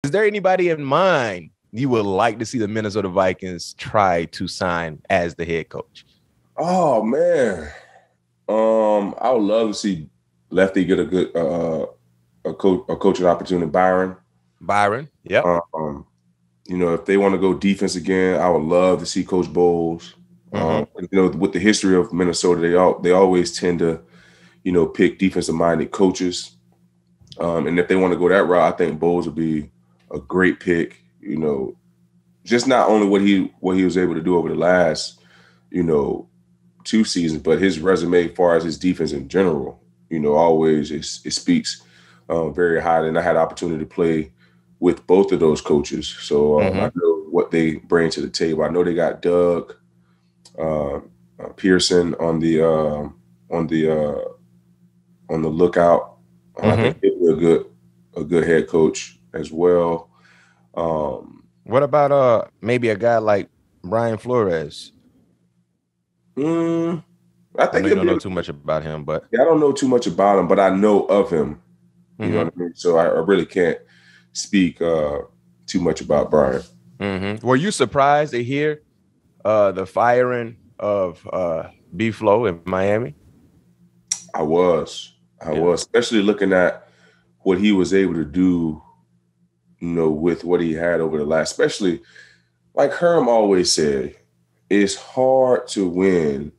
Is there anybody in mind you would like to see the Minnesota Vikings try to sign as the head coach? Oh man, I would love to see Lefty get a good coaching opportunity. Byron, yep. If they want to go defense again, I would love to see Coach Bowles. With the history of Minnesota, they always tend to, pick defensive-minded coaches. And if they want to go that route, I think Bowles would be a great pick. Just not only what he was able to do over the last, 2 seasons, but his resume as far as his defense in general, always it speaks very highly. And I had the opportunity to play with both of those coaches. So I know what they bring to the table. I know they got Doug Peterson on the lookout. I think he'll be a good head coach as well. What about maybe a guy like Brian Flores? I think I know you don't know too much about him, but I don't know too much about him, but I know of him. You know what I mean? So I really can't speak too much about Brian. Were you surprised to hear the firing of B-Flow in Miami? I was, especially looking at what he was able to do, with what he had over the last, especially like Herm always said, it's hard to win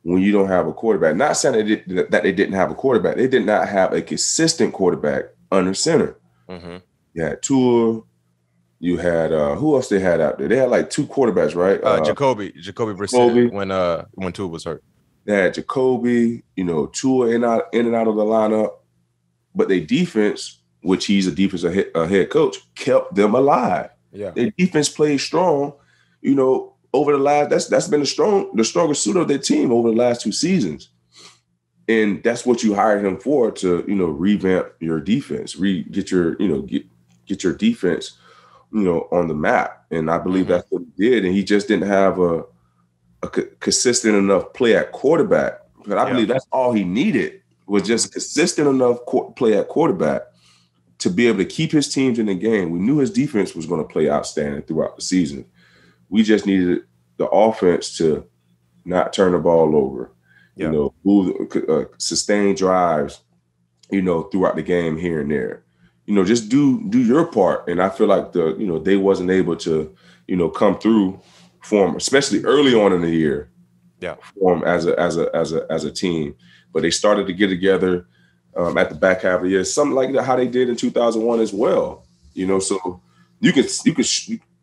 when you don't have a quarterback. Not saying that they didn't have a quarterback. They did not have a consistent quarterback under center. You had Tua. You had who else they had out there? They had like 2 quarterbacks, right? Jacoby Brissett when Tua was hurt. They had Jacoby, Tua in and out of the lineup, but their defense, which he's a defensive head coach, kept them alive. Yeah, their defense played strong. Over the last that's been the strongest suit of their team over the last 2 seasons, and that's what you hired him for, to revamp your defense, get your defense on the map. And I believe that's what he did. And he just didn't have a consistent enough play at quarterback. But I believe that's all he needed, was just consistent enough play at quarterback to be able to keep his teams in the game. We knew his defense was going to play outstanding throughout the season. We just needed the offense to not turn the ball over, move, sustain drives, throughout the game here and there. Just do your part. And I feel like they wasn't able to, come through for him, especially early on in the year. Yeah, for him as a team. But they started to get together at the back half of the year, something like that, how they did in 2001 as well. So you can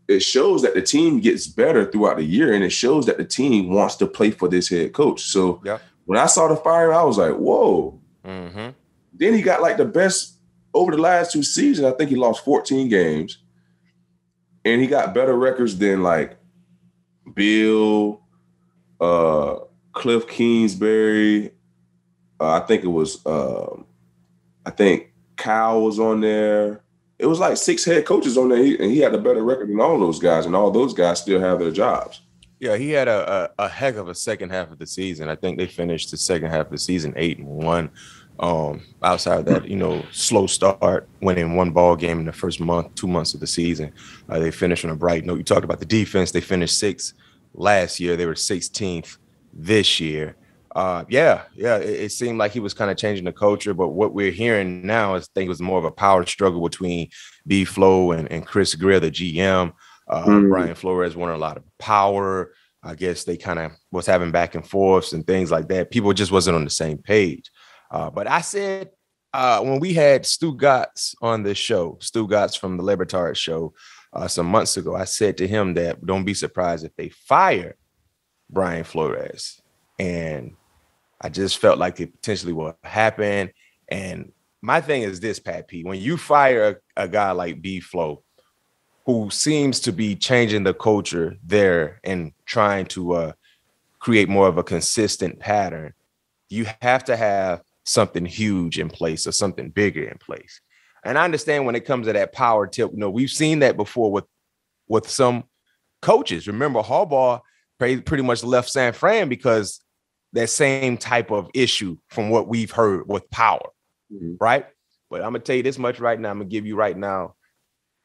it shows that the team gets better throughout the year, and it shows that the team wants to play for this head coach. So when I saw the fire, I was like, whoa. Then he got like the best over the last 2 seasons. I think he lost 14 games, and he got better records than like Bill, Cliff Kingsbury. I think it was, I think Kyle was on there. It was like 6 head coaches on there, and he had a better record than all those guys, and all those guys still have their jobs. Yeah, he had a heck of a second half of the season. I think they finished the second half of the season 8-1. Outside of that, slow start, winning 1 ball game in the first 2 months of the season. They finished on a bright note. You talked about the defense. They finished 6th last year. They were 16th this year. It seemed like he was kind of changing the culture, but what we're hearing now is, I think it was more of a power struggle between B-Flow and Chris Greer, the GM. Brian Flores wanted a lot of power. I guess they kind of was having back and forths and things like that. People just wasn't on the same page. But I said, when we had Stu Gotts on this show, Stu Gotts from the Libertard show some months ago, I said to him that don't be surprised if they fire Brian Flores. And I just felt like it potentially will happen. And my thing is this, Pat P, when you fire a guy like B-Flow, who seems to be changing the culture there and trying to create more of a consistent pattern, you have to have something huge in place or something bigger in place. And I understand when it comes to that power tip, we've seen that before with some coaches. Remember, Harbaugh pretty much left San Fran because that same type of issue from what we've heard with power, right? But I'm going to tell you this much right now. I'm going to give you right now,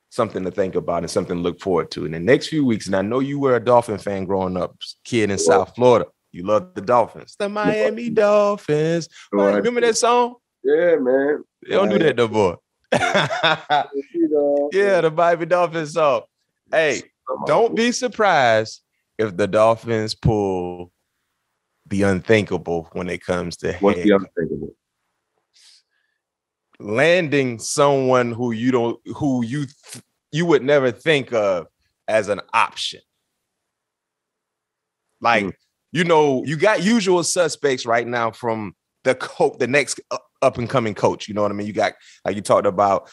something to think about and something to look forward to in the next few weeks. And I know you were a Dolphin fan growing up, kid in South Florida. You love the Dolphins, the Miami Dolphins. Right, remember that song? Yeah, man. They don't do that no more. Yeah, the Miami Dolphins song. Hey, don't be surprised if the Dolphins pull the unthinkable when it comes to what's the unthinkable? Landing someone who you would never think of as an option. Like, you know, you got usual suspects right now from the next up and coming coach. You know what I mean? You got, like you talked about,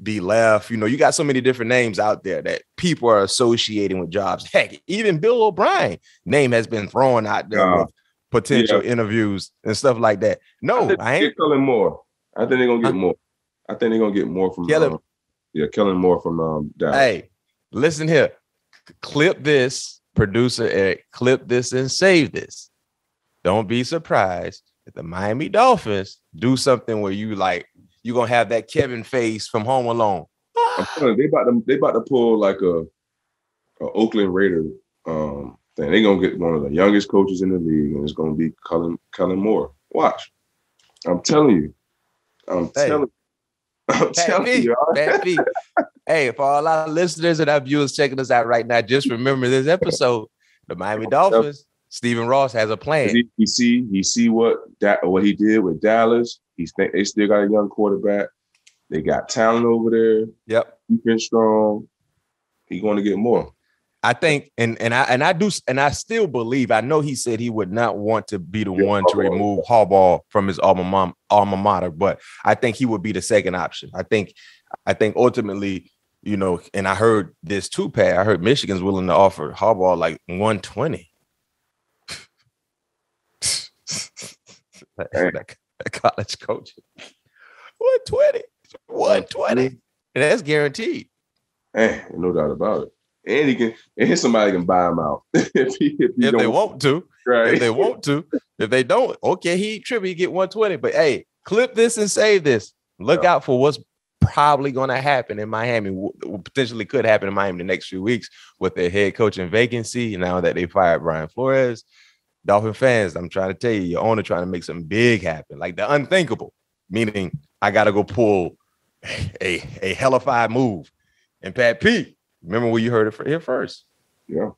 B Left. You know, you got so many different names out there that people are associating with jobs. Heck, even Bill O'Brien name has been thrown out there with potential interviews and stuff like that. No, I ain't Kellen Moore. I think they're gonna get more. I think they're gonna get more from Kellen Moore from Dallas. Hey, listen here. Clip this, producer Eric. Clip this and save this. Don't be surprised if the Miami Dolphins do something where you're gonna have that Kevin face from Home Alone. I'm telling you, they about to pull like a Oakland Raider thing. They're gonna get one of the youngest coaches in the league, and it's gonna be Kellen Moore. Watch. I'm telling you. I'm telling you. Hey, for all our listeners and our viewers checking us out right now, just remember this episode. The Miami Dolphins, Stephen Ross has a plan. He see what he did with Dallas. They still got a young quarterback. They got talent over there. Yep. Defense strong. He's going to get more. I think, and I still believe. I know he said he would not want to be the one to remove Harbaugh from his alma mater, but I think he would be the second option. I think ultimately, you know, and I heard this too, Pat. I heard Michigan's willing to offer Harbaugh like 120. that college coach, 120, and that's guaranteed. Hey, no doubt about it. And somebody can buy him out if they want to. Right. If they want to. If they don't, okay, he get 120. But hey, clip this and save this. Look out for what's probably going to happen in Miami. Potentially could happen in Miami the next few weeks with their head coaching vacancy. Now that they fired Brian Flores, Dolphin fans, I'm trying to tell you, your owner trying to make something big happen, like the unthinkable. Meaning, I got to go pull a hellified move. And Pat P. Remember where you heard it here first. Yeah.